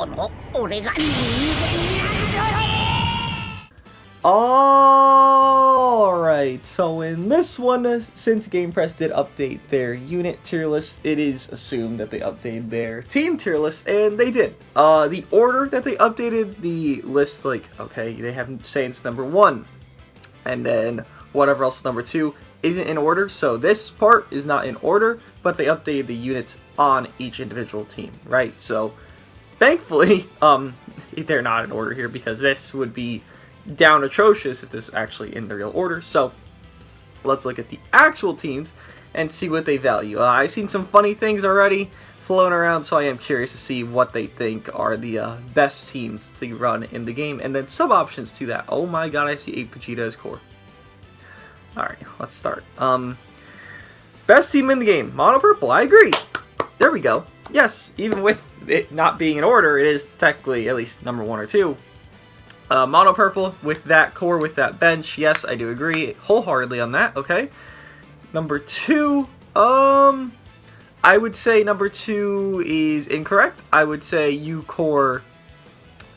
この俺が人間なんだ。 Alright, so in this one, since GamePress did update their unit tier list, it is assumed that they updated their team tier list, and they did. The order that they updated the list, like, okay, they have Saints number 1, and then whatever else number 2 isn't in order, so this part is not in order, but they updated the units on each individual team, right? So, thankfully, they're not in order here, because this would be down atrocious if this is actually in the real order. So let's look at the actual teams and see what they value. I've seen some funny things already floating around, so I am curious to see what they think are the best teams to run in the game, and then some options to that. Oh my god, I see 8 Vegeta as core. Alright, let's start. Best team in the game, Mono Purple, I agree. There we go. Yes, even with it not being in order, it is technically at least number 1 or 2. Mono Purple, with that core, with that bench, yes, I do agree wholeheartedly on that, okay. Number 2, I would say number 2 is incorrect. I would say you core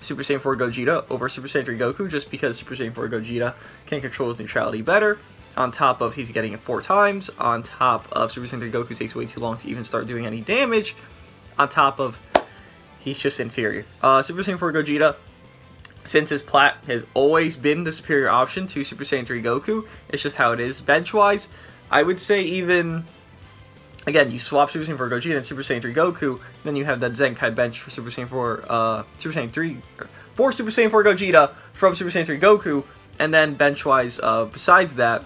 Super Saiyan 4 Gogeta over Super Saiyan 3 Goku, just because Super Saiyan 4 Gogeta can control his neutrality better, on top of he's getting it 4 times, on top of Super Saiyan 3 Goku takes way too long to even start doing any damage, on top of he's just inferior. Super Saiyan 4 Gogeta, since his plat has always been the superior option to Super Saiyan 3 Goku, it's just how it is bench-wise. I would say even, again, you swap Super Saiyan 4 Gogeta and Super Saiyan 3 Goku, then you have that Zenkai bench for Super Saiyan 4, Super Saiyan 3, for Super Saiyan 4 Gogeta from Super Saiyan 3 Goku, and then bench-wise, besides that,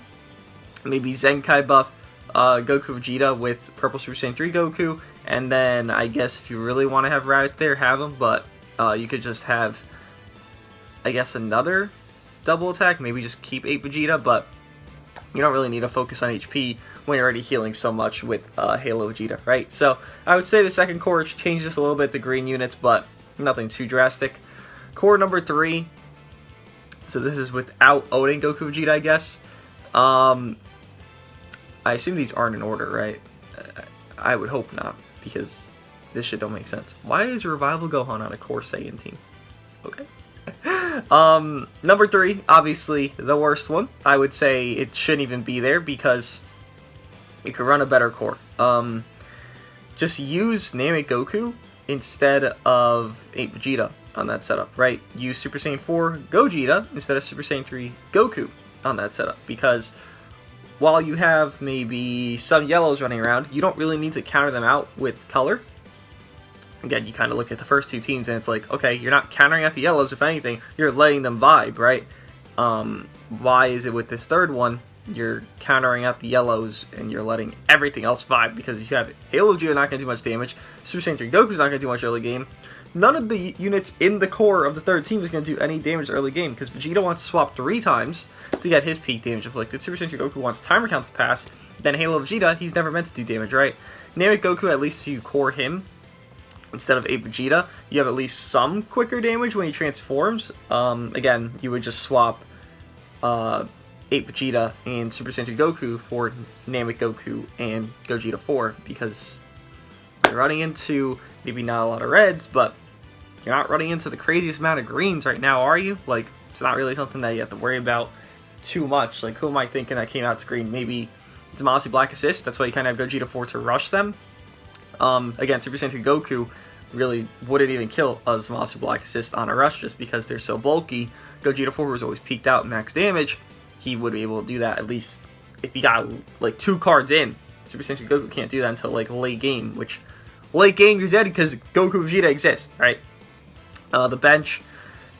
maybe Zenkai buff Goku Vegeta with Purple Super Saiyan 3 Goku, and then I guess if you really want to have Raditz there, have him, but you could just have, I guess, another double attack, maybe just keep 8 Vegeta, but you don't really need to focus on HP when you're already healing so much with Halo Vegeta, right? So I would say the second core changes a little bit, the green units, but nothing too drastic. Core number 3, so this is without owning Goku Vegeta, I guess. I assume these aren't in order, right? I would hope not, because this shit don't make sense. Why is Revival Gohan on a core Saiyan team? Okay. Number 3, obviously the worst one. I would say it shouldn't even be there because you could run a better core. Just use Namek Goku instead of 8 Vegeta on that setup, right? Use Super Saiyan 4 Gogeta instead of Super Saiyan 3 Goku on that setup, because while you have maybe some yellows running around, you don't really need to counter them out with color. Again, you kind of look at the first 2 teams and it's like, okay, you're not countering out the yellows. If anything, you're letting them vibe, right? Why is it with this third one, you're countering out the yellows and you're letting everything else vibe? Because if you have Halo Vegeta not going to do much damage, Super Saiyan 3 Goku's not going to do much early game, none of the units in the core of the third team is going to do any damage early game, because Vegeta wants to swap 3 times to get his peak damage inflicted. Super Saiyan 3 Goku wants timer counts to pass. Then Halo Vegeta, he's never meant to do damage, right? Namek Goku, at least if you core him instead of 8 Vegeta, you have at least some quicker damage when he transforms. Again, you would just swap 8 Vegeta and Super Saiyan 3 Goku for Namek Goku and Gogeta 4, because you're running into maybe not a lot of reds, but you're not running into the craziest amount of greens right now, are you? Like, it's not really something that you have to worry about too much. Like, who am I thinking that came out to green? Maybe Zamasu Black Assist, that's why you kind of have Gogeta 4 to rush them. Again, Super Saiyan 3 Goku really wouldn't even kill a Zamasu Black Assist on a rush just because they're so bulky. Gogeta 4 was always peaked out max damage. He would be able to do that at least if he got like 2 cards in. Super Saiyan 3 Goku can't do that until like late game, which late game you're dead because Goku Vegeta exists, right? The bench,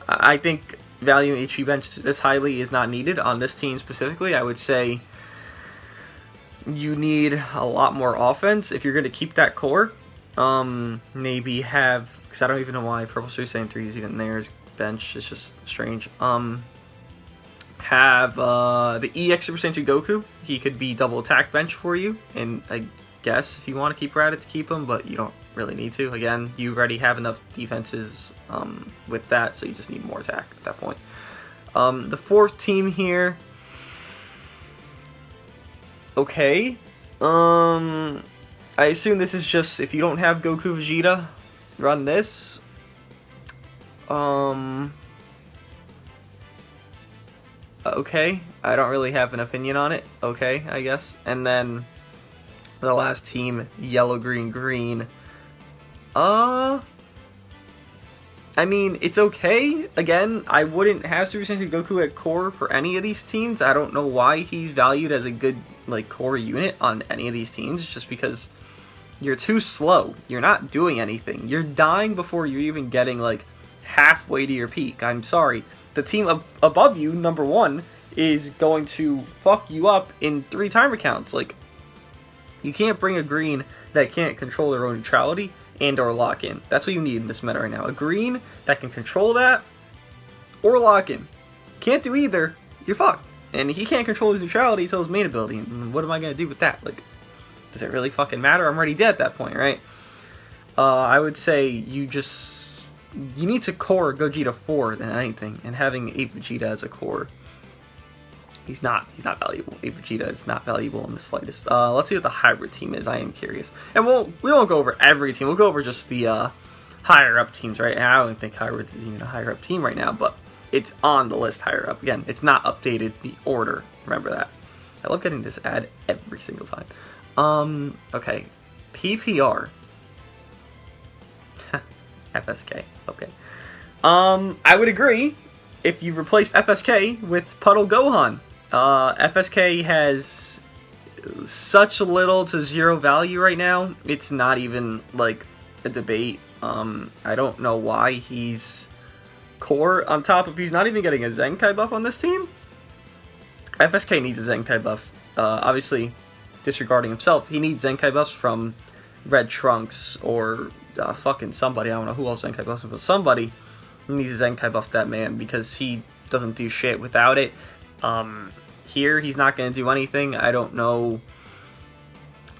I think valuing HP bench this highly is not needed on this team specifically. I would say you need a lot more offense if you're going to keep that core. Maybe have, because I don't even know why Purple Super Saiyan 3 is even there as bench, it's just strange. Have the EX Super Saiyan 2 Goku, he could be double attack bench for you, and I guess if you want to keep Raditz, keep him, but you don't really need to. Again, you already have enough defenses with that, so you just need more attack at that point. The fourth team here, okay. I assume this is just, if you don't have Goku Vegeta, run this. Okay, I don't really have an opinion on it. Okay, I guess. And then the last team, yellow, green, green. I mean, it's okay. Again, I wouldn't have Super Saiyan Goku at core for any of these teams. I don't know why he's valued as a good, like, core unit on any of these teams, just because you're too slow. You're not doing anything. You're dying before you're even getting, like, halfway to your peak. I'm sorry. The team above you, number 1, is going to fuck you up in 3 timer counts. Like, you can't bring a green that can't control their own neutrality and or lock in. That's what you need in this meta right now. A green that can control that or lock in. Can't do either, you're fucked. And he can't control his neutrality until his main ability. And what am I going to do with that? Like, does it really fucking matter? I'm already dead at that point, right? I would say you need to core Gogeta 4 than anything. And having 8 Vegeta as a core, he's not valuable. 8 Vegeta is not valuable in the slightest. Let's see what the hybrid team is. I am curious. And we won't go over every team. We'll go over just the higher up teams, right? And I don't think hybrid is even a higher up team right now, but it's on the list higher up. Again, it's not updated the order. Remember that. I love getting this ad every single time. Okay. PPR. FSK. Okay. I would agree if you replaced FSK with Puddle Gohan. FSK has such little to zero value right now. It's not even, like, a debate. I don't know why he's core, on top of he's not even getting a Zenkai buff on this team. FSK needs a Zenkai buff. Obviously, disregarding himself, he needs Zenkai buffs from Red Trunks or fucking somebody. I don't know who else Zenkai buffs, but somebody needs a Zenkai buff that man, because he doesn't do shit without it. Here, he's not going to do anything. I don't know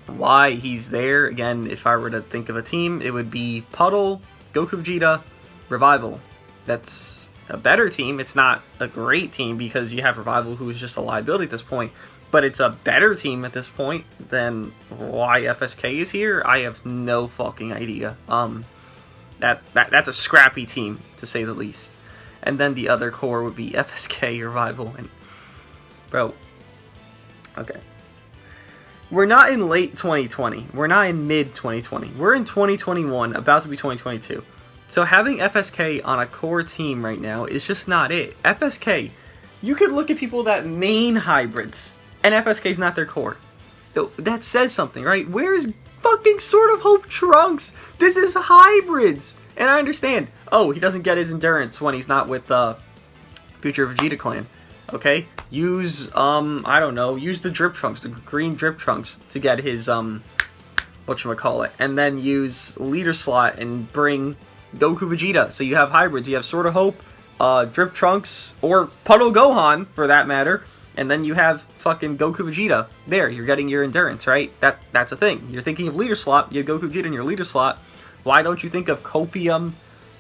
why he's there. Again, if I were to think of a team, it would be Puddle, Goku Vegeta, Revival. That's a better team. It's not a great team because you have Revival, who is just a liability at this point, but it's a better team at this point than why FSK is here. I have no fucking idea. That's a scrappy team, to say the least. And then the other core would be FSK, Revival, and bro, okay. We're not in late 2020. We're not in mid 2020. We're in 2021, about to be 2022. So having FSK on a core team right now is just not it. FSK, you could look at people that main hybrids, and FSK's not their core. That says something, right? Where's fucking Sword of Hope Trunks? This is hybrids! And I understand, oh, he doesn't get his endurance when he's not with the Future Vegeta clan. Okay, use, I don't know, use the Drip Trunks, the green Drip Trunks to get his, whatchamacallit, and then use Leader Slot and bring Goku Vegeta. So you have hybrids, you have Sword of Hope, Drip Trunks, or Puddle Gohan, for that matter, and then you have fucking Goku Vegeta. There, you're getting your endurance, right? That's a thing. You're thinking of Leader Slot, you have Goku Vegeta in your Leader Slot. Why don't you think of Copium,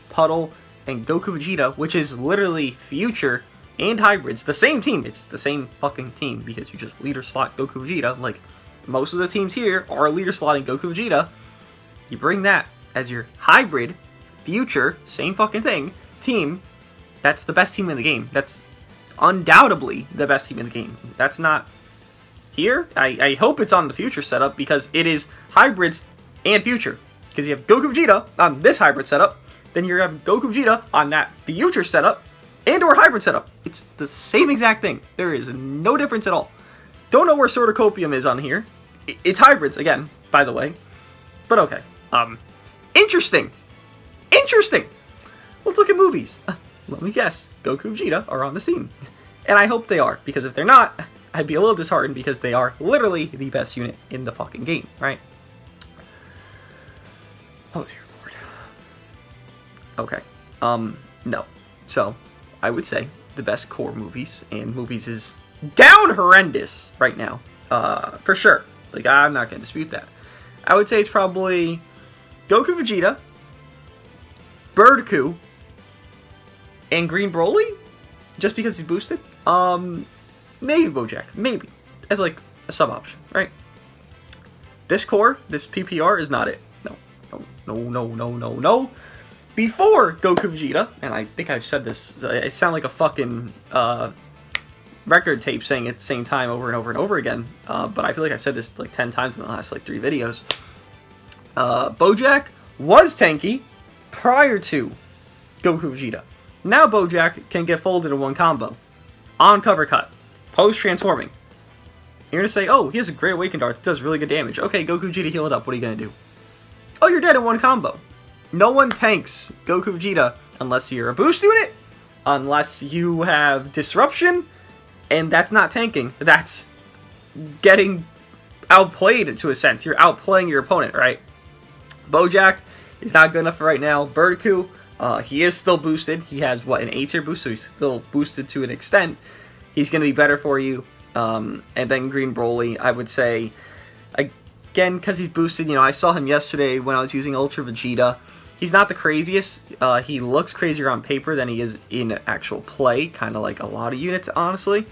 Puddle, and Goku Vegeta, which is literally Future and hybrids, the same team. It's the same fucking team, because you just leader slot Goku Vegeta. Like, most of the teams here are leader slotting Goku Vegeta. You bring that as your hybrid, Future, same fucking thing, team. That's the best team in the game. That's undoubtedly the best team in the game. That's not here. I hope it's on the Future setup, because it is hybrids and Future. Because you have Goku Vegeta on this hybrid setup, then you have Goku Vegeta on that Future setup, and or hybrid setup. It's the same exact thing. There is no difference at all. Don't know where Sword of Copium is on here. It's hybrids, again, by the way. But okay. Interesting. Interesting. Let's look at movies. Let me guess. Goku Vegeta are on the team. And I hope they are, because if they're not, I'd be a little disheartened, because they are literally the best unit in the fucking game, right? Oh, dear Lord. Okay. No. So, I would say the best core movies, and movies is down horrendous right now, for sure. Like, I'm not going to dispute that. I would say it's probably Goku Vegeta, Birdku, and Green Broly, just because he's boosted. Maybe Bojack, maybe, as like a sub option, right? This core, this PPR is not it. No. before Goku Vegeta, and I think I've said this, it sounds like a fucking record tape saying it at the same time over and over and over again, but I feel like I've said this like 10 times in the last like 3 videos. Bojack was tanky prior to Goku Vegeta. Now Bojack can get folded in one combo. On cover cut. Post-transforming. You're gonna say, oh, he has a Great Awakened Dart that does really good damage. Okay, Goku Vegeta, heal it up. What are you gonna do? Oh, you're dead in one combo. No one tanks Goku Vegeta unless you're a boost unit, unless you have Disruption, and that's not tanking. That's getting outplayed to a sense. You're outplaying your opponent, right? Bojack is not good enough for right now. Birdku, he is still boosted. He has, what, an A-tier boost, so he's still boosted to an extent. He's going to be better for you. And then Green Broly, I would say, again, because he's boosted, you know, I saw him yesterday when I was using Ultra Vegeta. He's not the craziest. He looks crazier on paper than he is in actual play, kind of like a lot of units, honestly,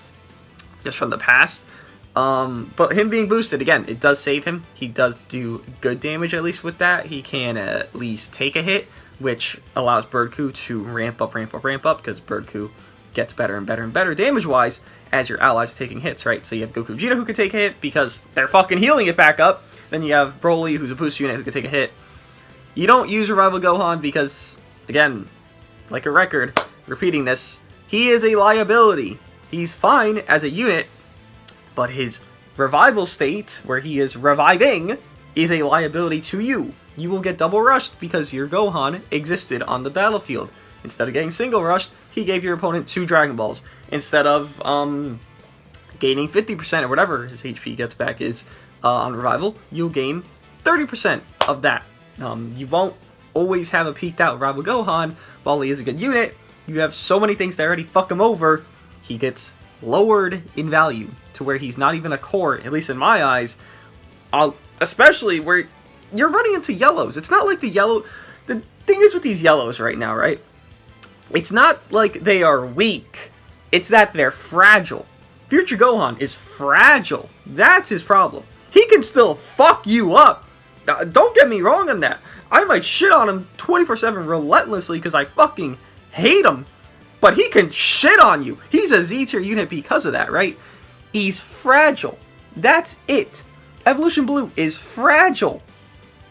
just from the past. But him being boosted, again, it does save him. He does do good damage, at least with that. He can at least take a hit, which allows Birdku to ramp up, because Birdku gets better and better and better damage-wise as your allies are taking hits, right? So you have Goku Vegeta who can take a hit because they're fucking healing it back up. Then you have Broly, who's a boost unit, who can take a hit. You don't use Revival Gohan because, again, like a record, repeating this, he is a liability. He's fine as a unit, but his revival state, where he is reviving, is a liability to you. You will get double rushed because your Gohan existed on the battlefield. Instead of getting single rushed, he gave your opponent 2 Dragon Balls. Instead of gaining 50% or whatever his HP gets back is on revival, you'll gain 30% of that. You won't always have a peaked out Revival Gohan. While he is a good unit, you have so many things that already fuck him over, he gets lowered in value to where he's not even a core, at least in my eyes, especially where you're running into yellows. It's not like the thing is with these yellows right now, right? It's not like they are weak. It's that they're fragile. Future Gohan is fragile. That's his problem. He can still fuck you up. Don't get me wrong on that. I might shit on him 24/7 relentlessly because I fucking hate him. But he can shit on you. He's a Z-tier unit because of that, right? He's fragile. That's it. Evolution Blue is fragile.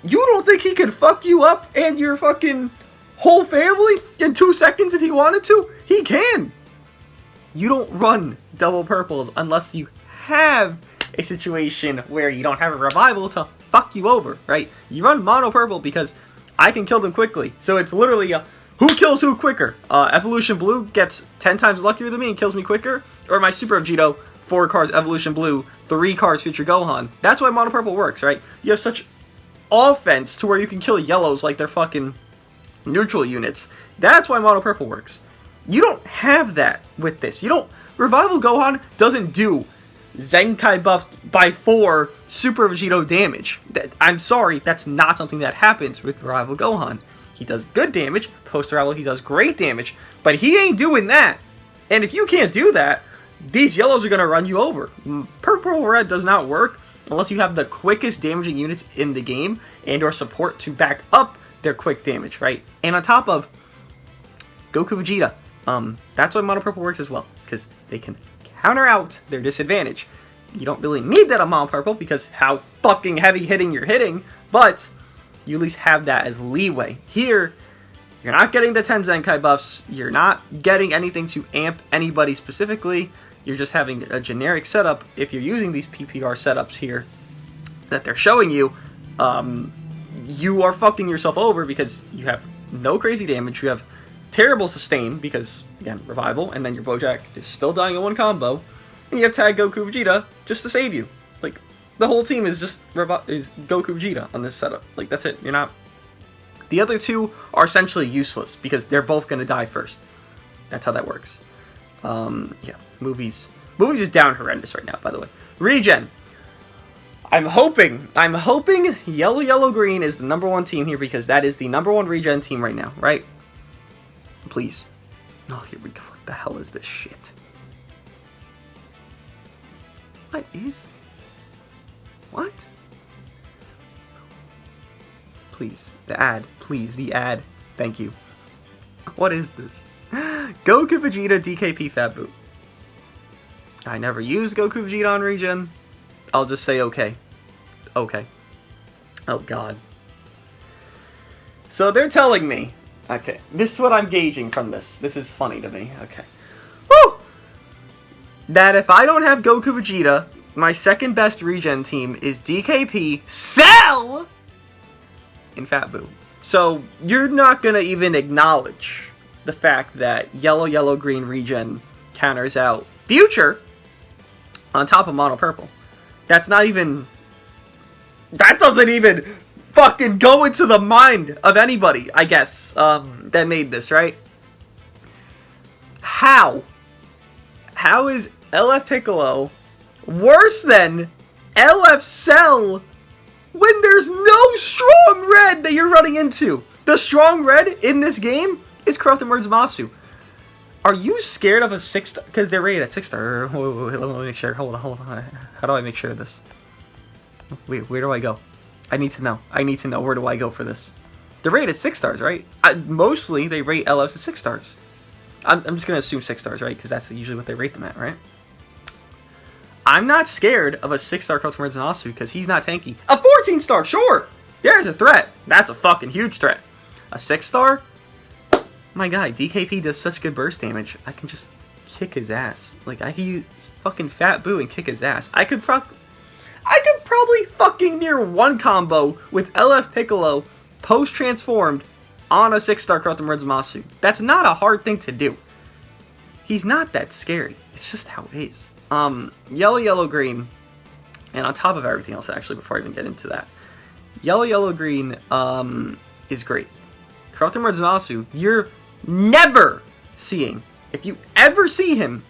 You don't think he could fuck you up and your fucking whole family in 2 seconds if he wanted to? He can. You don't run double purples unless you have a situation where you don't have a revival to fuck you over, right? You run mono purple because I can kill them quickly. So it's literally a who kills who quicker. Evolution Blue gets 10 times luckier than me and kills me quicker. Or my Super Vegito, 4 cards Evolution Blue, 3 cards Future Gohan. That's why mono purple works, right? You have such offense to where you can kill yellows like they're fucking neutral units. That's why mono purple works. You don't have that with this. You don't. Revival Gohan doesn't do Zenkai buffed by 4 Super Vegito damage. I'm sorry, that's not something that happens with Revival Gohan. He does good damage. Post-Revival, he does great damage. But he ain't doing that. And if you can't do that, these yellows are going to run you over. Purple Red does not work unless you have the quickest damaging units in the game and or support to back up their quick damage, right? And on top of Goku Vegeta, that's why Mono Purple works as well, because they can counter out their disadvantage. You don't really need that on Mono Purple because how fucking heavy hitting you're hitting, but you at least have that as leeway. Here, you're not getting the 10 Zenkai buffs, you're not getting anything to amp anybody specifically, you're just having a generic setup. If you're using these PPR setups here that they're showing you, you are fucking yourself over because you have no crazy damage, you have terrible sustain because, again, revival, and then your Bojack is still dying in one combo, and you have Tag Goku Vegeta just to save you. Like, the whole team is just is Goku Vegeta on this setup. Like, that's it. You're not... The other two are essentially useless because they're both going to die first. That's how that works. Yeah, movies. Movies is down horrendous right now, by the way. Regen. I'm hoping Yellow, Yellow, Green is the #1 team here because that is the #1 Regen team right now, right? Please. Oh, here we go. What the hell is this shit? What is this? What? Please. The ad. Please, the ad. Thank you. What is this? Goku Vegeta DKP Fat Boo. I never used Goku Vegeta on regen. I'll just say okay. Okay. Oh god. So they're telling me. Okay. This is what I'm gauging from this. This is funny to me. Okay. Woo! That if I don't have Goku Vegeta, my second best regen team is DKP, Cell, and Fat Boo. So you're not gonna even acknowledge the fact that yellow, green regen counters out Future on top of Mono Purple. That's not even... That doesn't even fucking go into the mind of anybody, I guess, that made this, right? How? How is LF Piccolo worse than LF Cell when there's no strong red that you're running into? The strong red in this game is Corrupted Words Masu. Are you scared of a 6-star? Because they're rated at 6-star. Wait, let me make sure. Hold on. How do I make sure of this? Wait, where do I go? I need to know. Where do I go for this? They're rated 6 stars, right? Mostly they rate LFs at 6 stars. I'm just going to assume 6 stars, right? Because that's usually what they rate them at, right? I'm not scared of a 6-star Corrupted Words Masu because he's not tanky. A 14-star, sure! There's a threat. That's a fucking huge threat. A 6-star? My guy, DKP does such good burst damage. I can just kick his ass. Like, I can use fucking Fat Boo and kick his ass. I could probably fucking near one combo with LF Piccolo post-transformed on a 6-star Corrupted Words Masu. That's not a hard thing to do. He's not that scary. It's just how it is. Yellow, green. And on top of everything else, actually, before I even get into that. Yellow, green, is great. Corrupted Words Masu, you're never seeing. If you ever see him,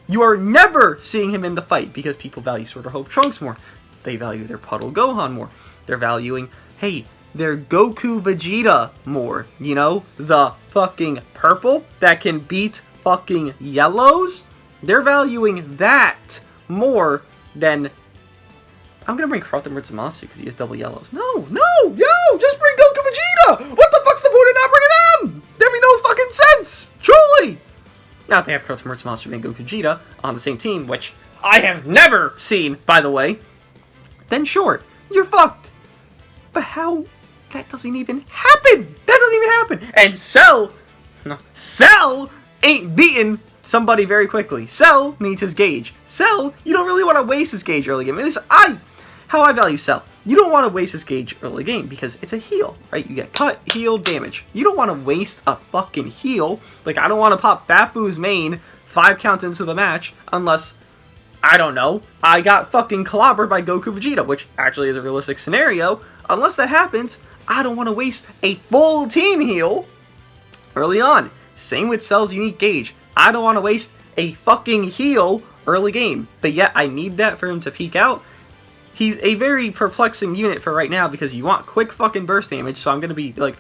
you are never seeing him in the fight because people value Sword of Hope Trunks more. They value their Puddle Gohan more. They're valuing, hey, their Goku Vegeta more. You know, the fucking purple that can beat fucking yellows. They're valuing that more than... I'm gonna bring Corrupted Words Masu because he has double yellows. No, just bring Goku Vegeta! What the fuck's the point of not bringing them? There'd be no fucking sense! Truly! Now, if they have Corrupted Words Masu and Goku Vegeta on the same team, which I have never seen, by the way, then sure, you're fucked. But how? That doesn't even happen! That doesn't even happen! And Cell ain't beating somebody very quickly. Cell needs his gauge. Cell, you don't really want to waste his gauge early game. How I value Cell. You don't want to waste his gauge early game because it's a heal, right? You get cut, heal, damage. You don't want to waste a fucking heal. Like, I don't want to pop Fat Boo's main 5 counts into the match unless, I don't know, I got fucking clobbered by Goku Vegeta, which actually is a realistic scenario. Unless that happens, I don't want to waste a full team heal early on. Same with Cell's unique gauge. I don't want to waste a fucking heal early game. But yet, I need that for him to peak out. He's a very perplexing unit for right now because you want quick fucking burst damage, so I'm going to be, like,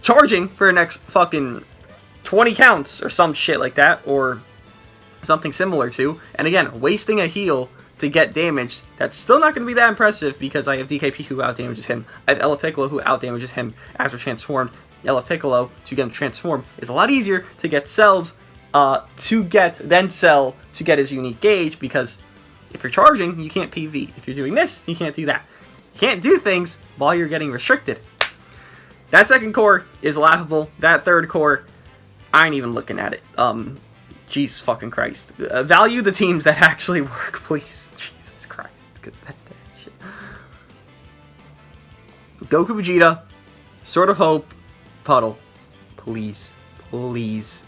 charging for the next fucking 20 counts or some shit like that, or something similar to. And again, wasting a heal to get damage, that's still not going to be that impressive because I have DKP who outdamages him. I have LF Piccolo who outdamages him after transformed. LF Piccolo, to get him transformed, is a lot easier to get Cells, Cell to get his unique gauge because... if you're charging, you can't PV. If you're doing this, you can't do that. You can't do things while you're getting restricted. That second core is laughable. That third core, I ain't even looking at it. Jesus fucking Christ. Value the teams that actually work, please. Jesus Christ. Because that shit. Goku Vegeta, Sword of Hope, Puddle. Please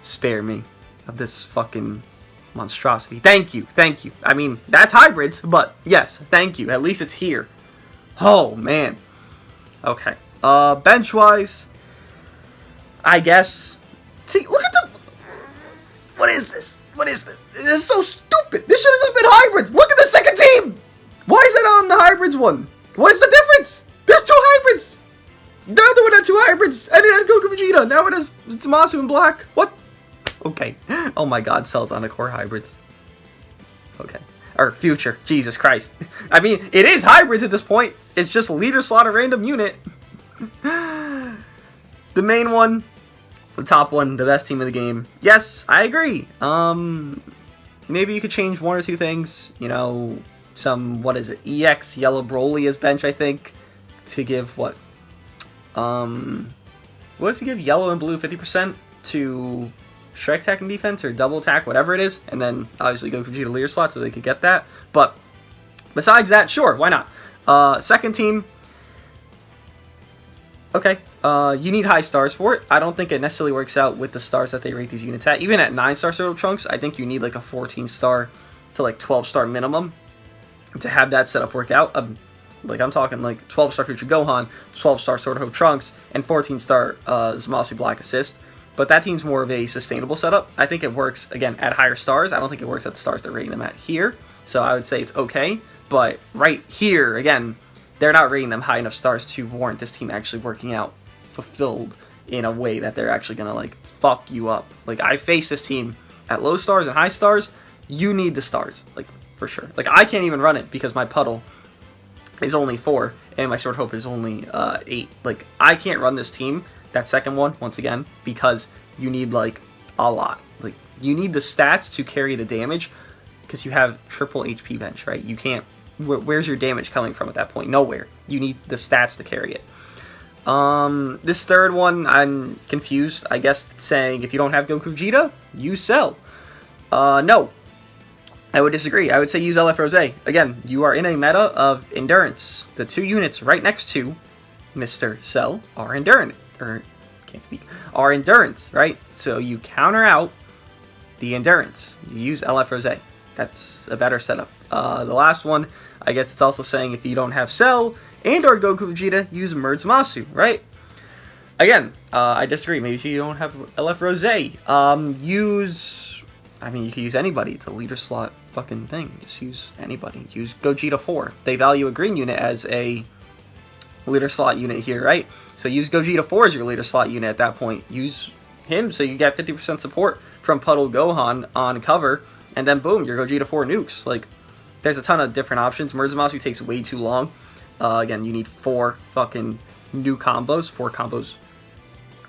spare me of this fucking... monstrosity. Thank you. I mean, that's hybrids, but yes, thank you. At least it's here. Oh, man. Okay. Bench-wise, I guess. See, look at the... What is this? This is so stupid. This should have just been hybrids. Look at the second team. Why is that on the hybrids one? What is the difference? There's 2 hybrids. The other one had 2 hybrids, and it had Goku Vegeta. Now it has Masu in black. What? Okay. Oh my god, Cell's on the core hybrids. Okay. Or future. Jesus Christ. I mean, it is hybrids at this point. It's just leader slot a random unit. The main one, the top one, the best team of the game. Yes, I agree. Maybe you could change one or two things. You know, some, what is it, EX Yellow Broly as bench, I think, to give what? What does he give? Yellow and blue 50% to strike attack and defense, or double attack, whatever it is, and then obviously go Vegeta leader slot so they could get that. But besides that, sure, why not? Second team, okay, you need high stars for it. I don't think it necessarily works out with the stars that they rate these units at. Even at 9-star Turtle Trunks, I think you need like a 14-star to like 12-star minimum to have that setup work out. Like I'm talking like 12-star Future Gohan, 12-star Sword of Hope Trunks, and 14-star Zamasu Black Assist. But that team's more of a sustainable setup. I think it works, again, at higher stars. I don't think it works at the stars they're rating them at here. So I would say it's okay. But right here, again, they're not rating them high enough stars to warrant this team actually working out fulfilled in a way that they're actually going to, like, fuck you up. Like, I face this team at low stars and high stars. You need the stars, like, for sure. Like, I can't even run it because my puddle is only 4 and my Sword Hope is only 8. Like, I can't run this team, that second one, once again, because you need, like, a lot. Like, you need the stats to carry the damage because you have triple HP bench, right? You can't... Where's your damage coming from at that point? Nowhere. You need the stats to carry it. This third one, I'm confused. I guess it's saying if you don't have Goku Vegeta, use Cell. No. I would disagree. I would say use LF Rose. Again, you are in a meta of Endurance. The two units right next to Mr. Cell are Endurance. Or, can't speak. Are Endurance, right? So you counter out the Endurance. You use LF Rose. That's a better setup. The last one, I guess it's also saying if you don't have Cell and or Goku Vegeta, use Merge Zamasu, right? Again, I disagree. Maybe if you don't have LF Rose, use... I mean, you can use anybody. It's a leader slot fucking thing. Just use anybody. Use Gogeta 4. They value a green unit as a leader slot unit here, right? So use Gogeta 4 as your leader slot unit at that point. Use him so you get 50% support from Puddle Gohan on cover, and then boom, your Gogeta 4 nukes. Like, there's a ton of different options. Merge Zamasu takes way too long. Again, you need 4 fucking new combos, 4 combos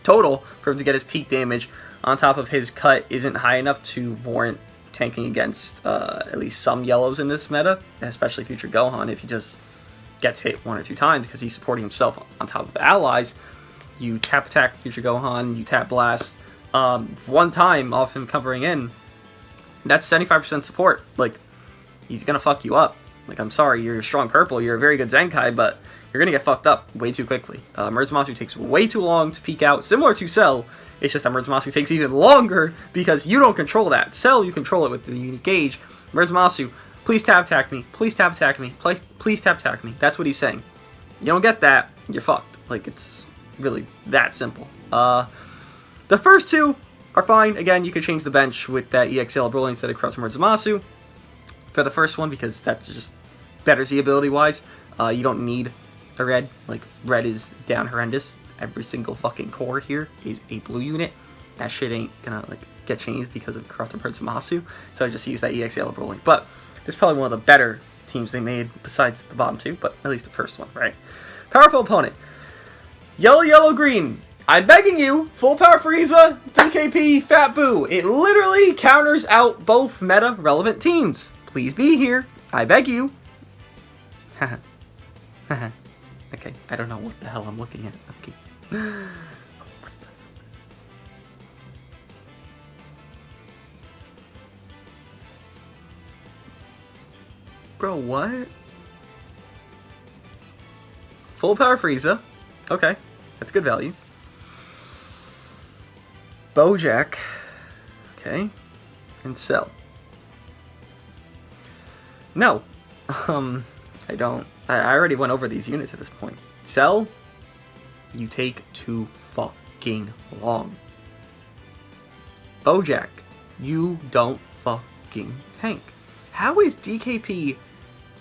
total for him to get his peak damage. On top of his cut isn't high enough to warrant tanking against at least some yellows in this meta, especially Future Gohan. If he just gets hit 1 or 2 times because he's supporting himself on top of allies, you tap attack Future Gohan, you tap blast 1 time off him covering in. That's 75% support. Like, he's gonna fuck you up. Like, I'm sorry, you're a strong purple, you're a very good Zenkai, but you're gonna get fucked up way too quickly. Merge Zamasu takes way too long to peek out, similar to Cell. It's just that Merge Zamasu takes even longer because you don't control that. Cell, you control it with the unique gauge. Merge Zamasu, please tap attack me. Please tap attack me. Please tap attack me. That's what he's saying. You don't get that, you're fucked. Like, it's really that simple. The first 2 are fine. Again, you could change the bench with that EXL Broly instead of Cross Merge Zamasu for the first one because that's just better Z ability-wise. You don't need a red. Like, red is down horrendous. Every single fucking core here is a blue unit. That shit ain't gonna, like, get changed because of Corrupted Merge Zamasu. So I just use that EXL Broly. But it's probably one of the better teams they made besides the bottom 2, but at least the first one, right? Powerful opponent. Yellow, yellow, green. I'm begging you, full power Frieza, DKP, Fat Boo. It literally counters out both meta relevant teams. Please be here. I beg you. Haha. Haha. Okay, I don't know what the hell I'm looking at. Okay. Bro, what? Full power Frieza. Okay, that's good value. Bojack. Okay. And Cell. No. I don't. I already went over these units at this point. Cell, you take too fucking long. Bojack, you don't fucking tank. How is DKP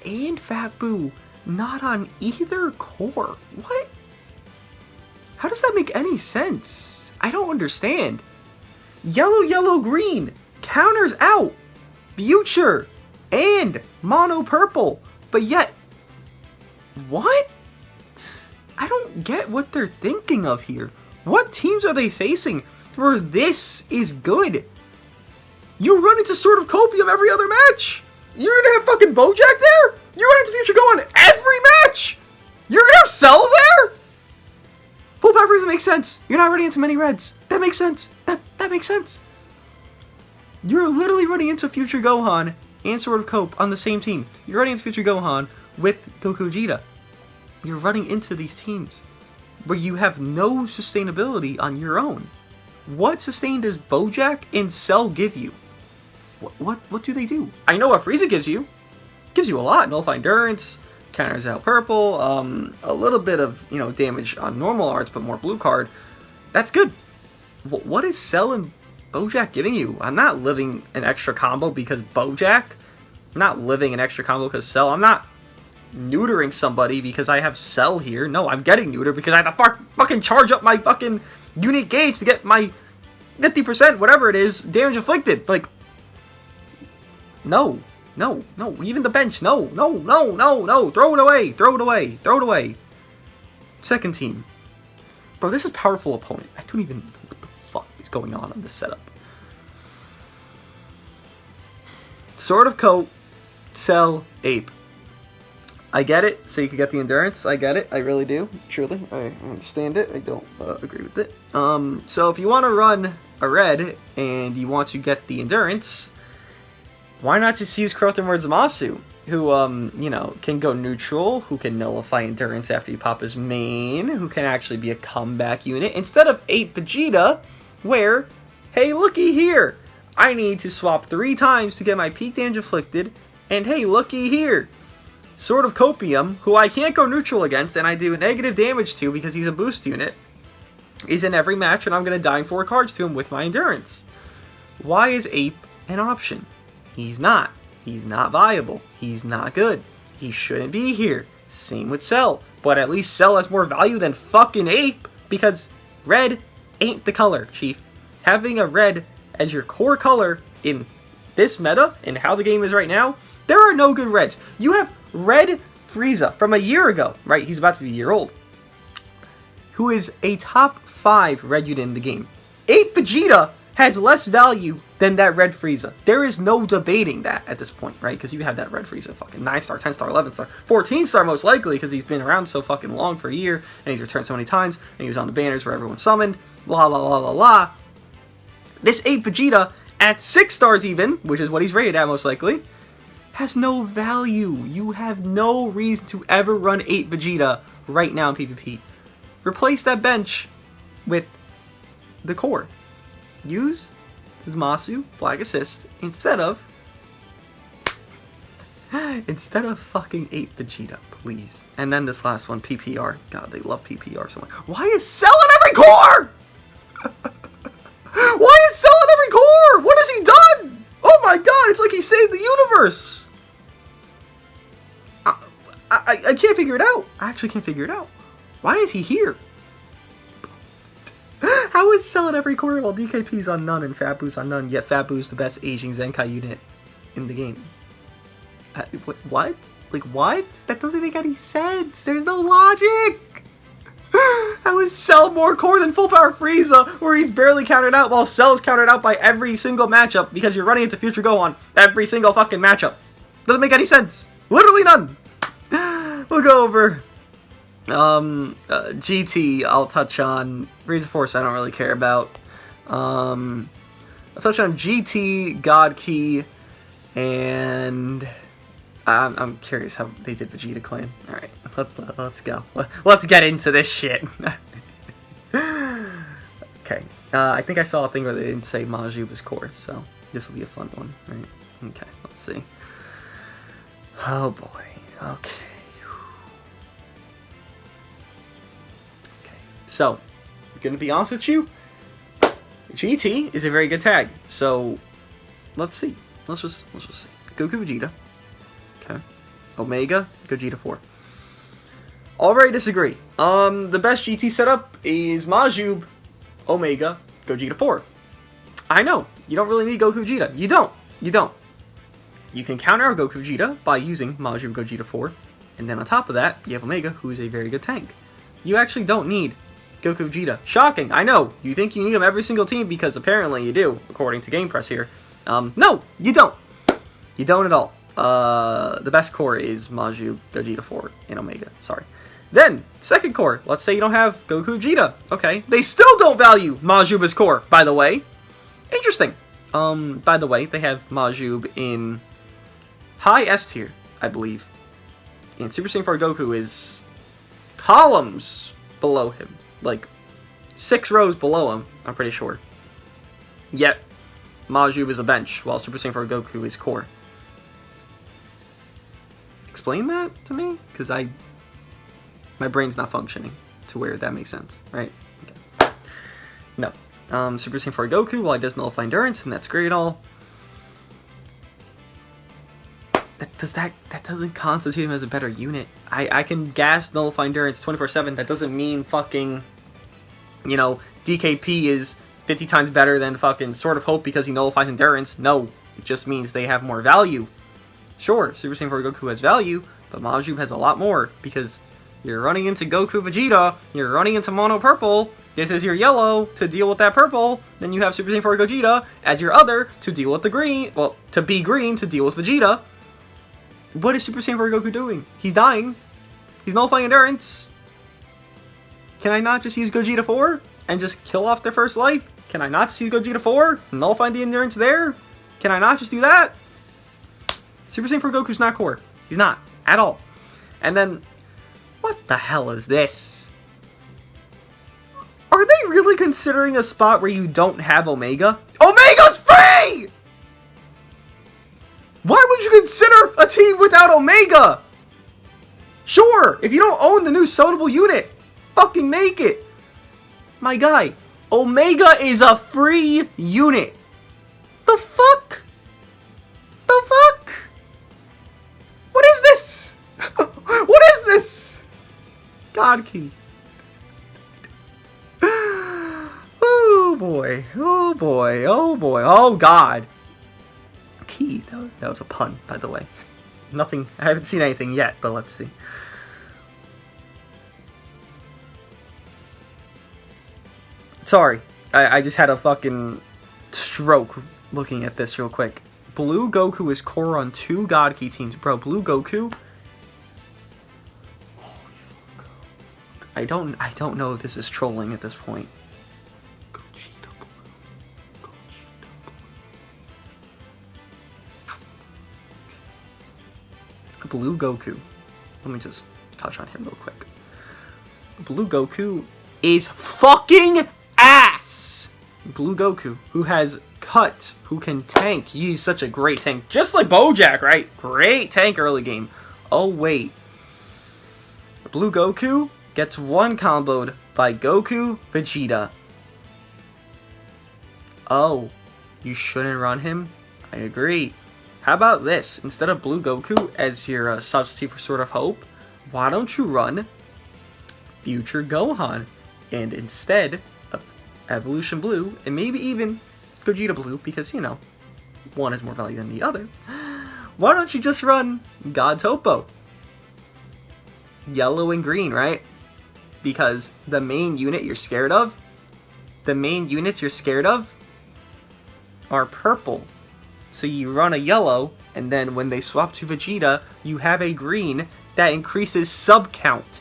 and Fat Boo not on either core? What? How does that make any sense? I don't understand. Yellow, yellow, green counters out Future and Mono Purple, but yet, what? I don't get what they're thinking of here. What teams are they facing for this is good. You run into Sword of Copium every other match. You're gonna have fucking Bojack there? You run into Future Gohan every match! You're gonna have Cell there? Full Power Frieza makes sense. You're not running into many Reds. That makes sense. That makes sense. You're literally running into Future Gohan and Sword of Cope on the same team. You're running into Future Gohan with Goku Vegeta. You're running into these teams where you have no sustainability on your own. What sustain does Bojack and Cell give you? What do they do? I know what Frieza gives you. Gives you a lot. Nullify Endurance, counters out Purple, a little bit of, you know, damage on normal arts, but more blue card. That's good. What is Cell and Bojack giving you? I'm not living an extra combo because Bojack. I'm not living an extra combo because Cell. I'm not neutering somebody because I have Cell here. No, I'm getting neutered because I have to fucking charge up my fucking unique gauge to get my 50%, whatever it is, damage inflicted. Like, no. Even the bench, no. Throw it away. Second team. Bro, this is a powerful opponent. I don't even know what the fuck is going on this setup. Sword of Coat, Cell, Ape. I get it, so you can get the endurance. I get it, I really do. Truly, I understand it. I don't agree with it. So if you want to run a red and you want to get the endurance, why not just use Crothemward Zamasu, who, you know, can go neutral, who can nullify endurance after you pop his main, who can actually be a comeback unit, instead of 8 Vegeta, where, hey, looky here, I need to swap 3 times to get my peak damage inflicted, and hey, looky here, Sword of Copium, who I can't go neutral against, and I do negative damage to because he's a boost unit, is in every match, and I'm going to die in 4 cards to him with my endurance. Why is Ape an option? He's not. He's not viable. He's not good. He shouldn't be here. Same with Cell. But at least Cell has more value than fucking Ape, because red ain't the color, Chief. Having a red as your core color in this meta, and how the game is right now, there are no good reds. You have Red Frieza from a year ago, right? He's about to be a year old, who is a top 5 red unit in the game. 8 Vegeta has less value than that Red Frieza. There is no debating that at this point, right? Because you have that Red Frieza fucking 9-star, 10-star, 11-star, 14-star most likely, because he's been around so fucking long for a year, and he's returned so many times, and he was on the banners where everyone summoned, blah, blah, blah, blah, blah. This 8 Vegeta, at 6 stars even, which is what he's rated at most likely, has no value. You have no reason to ever run 8 Vegeta right now in PvP. Replace that bench with the core. Use Zamasu, Flag Assist, instead of fucking 8 Vegeta, please. And then this last one, PPR. God, they love PPR so much. Why is Cell in every core? Why is Cell in every core? What has he done? Oh my god, it's like he saved the universe. I can't figure it out. I actually can't figure it out. Why is he here? How is Cell in every corner while DKP's on none and Fabu's on none, yet Fabu's the best Aging Zenkai unit in the game? What? Like, what? That doesn't make any sense. There's no logic. How is Cell more core than Full Power Frieza, where he's barely countered out, while Cell's countered out by every single matchup because you're running into Future Gohan every single fucking matchup? Doesn't make any sense. Literally none. We'll go over GT, I'll touch on. Frieza Force I don't really care about. I'll touch on GT, God Key, and I'm curious how they did Vegeta Clan. Alright, let's go. Let's get into this shit. Okay, I think I saw a thing where they didn't say Maju was core, so this will be a fun one, right? Okay, let's see. Oh boy, okay. So, I'm gonna be honest with you, GT is a very good tag. So, let's see. Let's just see. Goku Vegeta. Okay. Omega, Gogeta 4. Already disagree. The best GT setup is Majub, Omega, Gogeta 4. I know, you don't really need Goku Vegeta. You don't. You can counter Goku Vegeta by using Majub Gogeta 4, and then on top of that, you have Omega, who is a very good tank. You actually don't need Goku Vegeta. Shocking, I know. You think you need them every single team because apparently you do, according to GamePress here. No, you don't. You don't at all. The best core is Maju, Gogeta 4, and Omega. Sorry. Then, second core. Let's say you don't have Goku Vegeta. Okay. They still don't value Majuba's core, by the way. Interesting. By the way, they have Majub in high S tier, I believe. And Super Saiyan 4 Goku is columns below him. Like, 6 rows below him, I'm pretty sure. Yet, Majub is a bench, while Super Saiyan 4 Goku is core. Explain that to me? Because my brain's not functioning to where that makes sense, right? Okay. No. Super Saiyan 4 Goku, while he does nullify endurance, and that's great and all. That doesn't constitute him as a better unit. I can gas nullify endurance 24/7. That doesn't mean fucking, you know, DKP is 50 times better than fucking Sword of Hope because he nullifies endurance. No, it just means they have more value. Sure, Super Saiyan 4 Goku has value, but Majub has a lot more because you're running into Goku Vegeta, you're running into Mono Purple, this is your yellow to deal with that purple, then you have Super Saiyan 4 Gogeta as your other to deal with the green, well, to be green to deal with Vegeta. What is Super Saiyan 4 Goku doing? He's dying. He's nullifying endurance. Can I not just use Gogeta 4 and just kill off their first life? Can I not just use Gogeta 4 and nullify the endurance there? Can I not just do that? Super Saiyan 4 Goku's not core. He's not. At all. And then, what the hell is this? Are they really considering a spot where you don't have Omega? Omega's free! Why would you consider a team without Omega? Sure, if you don't own the new summonable unit, fucking make it. My guy, Omega is a free unit. The fuck? The fuck? What is this? What is this? God key. Oh boy, oh boy, oh boy, oh god. Key, that was a pun, by the way. Nothing, I haven't seen anything yet, but let's see. Sorry, I just had a fucking stroke looking at this real quick. Blue Goku is core on 2 God Key teams. Bro, Blue Goku? Holy fuck. I don't know if this is trolling at this point. Gogeta Blue. Gogeta Blue. Blue Goku. Let me just touch on him real quick. Blue Goku is fucking ass! Blue Goku, who has cut, who can tank. He's such a great tank. Just like Bojack, right? Great tank early game. Oh, wait. Blue Goku gets one comboed by Goku Vegeta. Oh, you shouldn't run him? I agree. How about this? Instead of Blue Goku as your substitute for Sword of Hope, why don't you run Future Gohan? And instead of Evolution Blue, and maybe even Gogeta Blue, because, you know, one has more value than the other, why don't you just run God Topo? Yellow and green, right? Because the main unit you're scared of, the main units you're scared of are purple. So you run a yellow, and then when they swap to Vegeta, you have a green that increases sub count.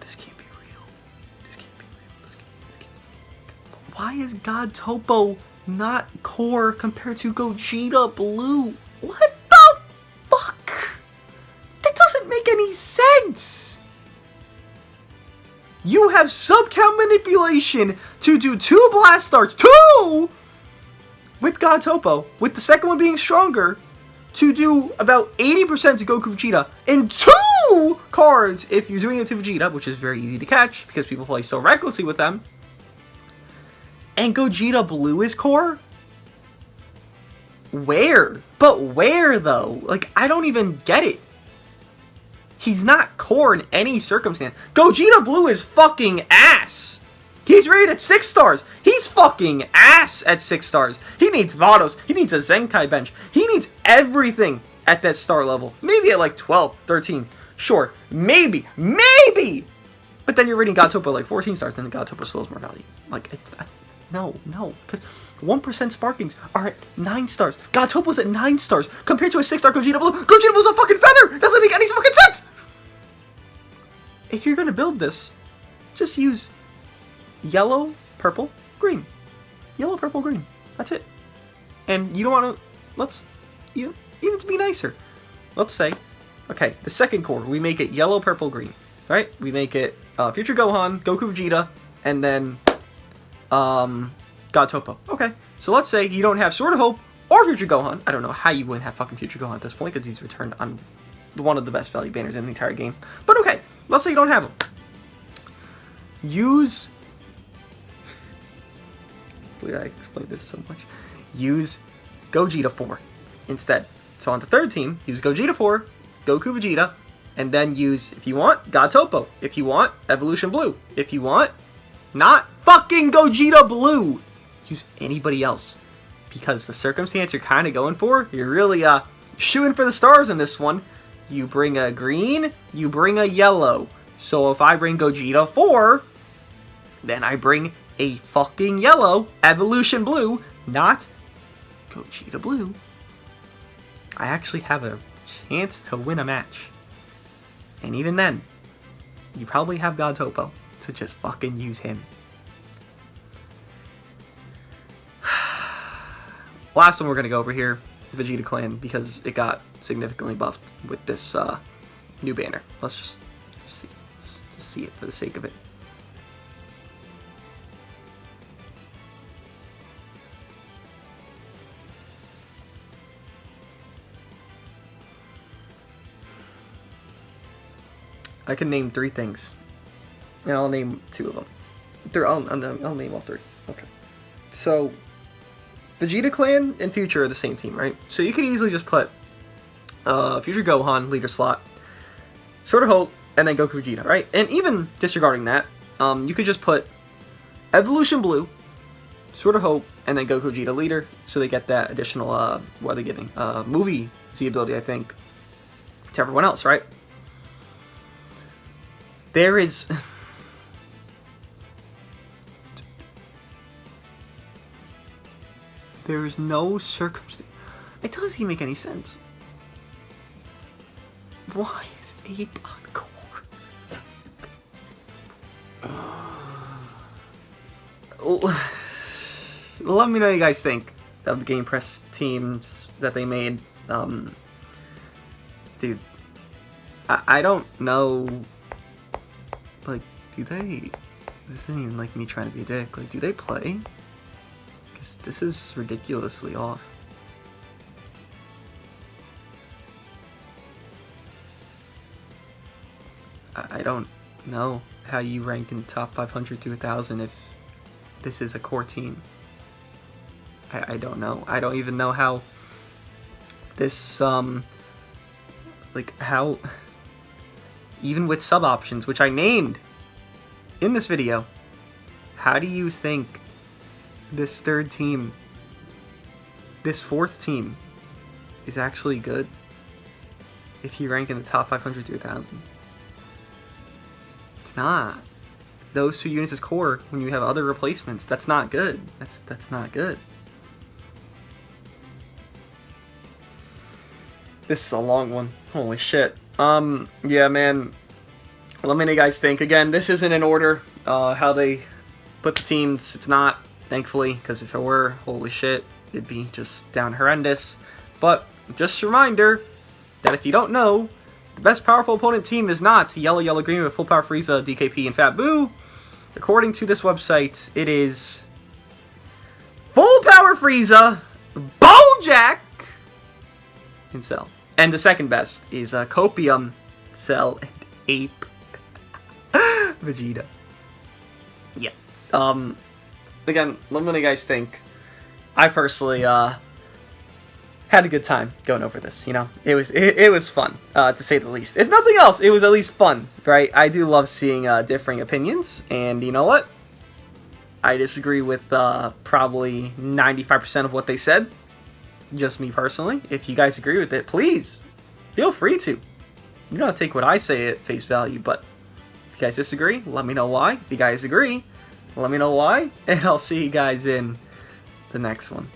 This can't be real. This can't be real. This can't. Why is God Topo not core compared to Gogeta Blue? What the fuck? That doesn't make any sense. You have sub-count manipulation to do 2 blast starts, 2! With God Topo, with the second one being stronger, to do about 80% to Goku Vegeta, and 2 cards if you're doing it to Vegeta, which is very easy to catch, because people play so recklessly with them. And Gogeta Blue is core? Where? But where, though? Like, I don't even get it. He's not core in any circumstance. Gogeta Blue is fucking ass. He's rated at 6 stars. He's fucking ass at 6 stars. He needs Vados. He needs a Zenkai bench. He needs everything at that star level. Maybe at like 12, 13. Sure, maybe. But then you're rating Godtopo like 14 stars, then Godtopo still has more value. Like, it's... No, because 1% Sparkings are at 9 stars. Godtopo's at 9 stars compared to a 6-star Gogeta Blue. Gogeta Blue's a fucking feather! Doesn't make any fucking sense! If you're gonna build this, just use yellow, purple, green. Yellow, purple, green. That's it. And you don't want to... Even to be nicer. Let's say... Okay, the second core, we make it yellow, purple, green. Right? We make it Future Gohan, Goku Vegeta, and then Godtopo. Okay, so let's say you don't have Sword of Hope or Future Gohan. I don't know how you wouldn't have fucking Future Gohan at this point, because he's returned on one of the best value banners in the entire game. But okay, let's say you don't have him. Use... I explained this so much. Use Gogeta 4 instead. So on the third team, use Gogeta 4, Goku Vegeta, and then use, if you want, Godtopo. If you want, Evolution Blue. If you want, not fucking Gogeta Blue. Use anybody else. Because the circumstance you're kind of going for, you're really shooting for the stars in this one. You bring a green, you bring a yellow. So if I bring Gogeta 4, then I bring a fucking yellow Evolution Blue, not Gogeta Blue. I actually have a chance to win a match. And even then, you probably have Godtopo, so just fucking use him. Last one we're going to go over here, the Vegeta Clan, because it got significantly buffed with this new banner. Let's just see it for the sake of it. I can name 3 things, and I'll name 2 of them. I'll name all 3. Okay. So, Vegeta Clan and Future are the same team, right? So you could easily just put Future Gohan, leader slot, Sword of Hope, and then Goku Vegeta, right? And even disregarding that, you could just put Evolution Blue, Sword of Hope, and then Goku Vegeta leader, so they get that additional, what are they giving? Movie Z ability, I think, to everyone else, right? There is... There is no circumstance... It doesn't even make any sense. Why is Ape on core? Let me know what you guys think of the GamePress teams that they made. Dude, I don't know... Like, do they... This isn't even like me trying to be a dick. Like, do they play? Because this is ridiculously off. I don't know how you rank in top 500 to 1,000 if this is a core team. I don't know. I don't even know how this, like, how... Even with sub-options, which I named in this video, how do you think this third team, this fourth team, is actually good if you rank in the top 500 to 1,000? It's not. Those 2 units as core, when you have other replacements, that's not good. That's not good. This is a long one. Holy shit. Yeah, man. Let me know what you guys think. Again, this isn't in order, how they put the teams. It's not, thankfully, because if it were, holy shit, it'd be just down horrendous. But, just a reminder that if you don't know, the best powerful opponent team is not Yellow, Yellow, Green with Full Power Frieza, DKP, and Fat Boo. According to this website, it is Full Power Frieza, Bojack, and Cell. And the second best is Copium, Cell, and Ape. Vegeta. Yeah. Again, let me know what you guys think. I personally, had a good time going over this, you know? It was fun, to say the least. If nothing else, it was at least fun, right? I do love seeing, differing opinions, and you know what? I disagree with, probably 95% of what they said. Just me personally. If you guys agree with it, please feel free to. you're gonna take what I say at face value, but if you guys disagree, let me know why. If you guys agree, let me know why, and I'll see you guys in the next one.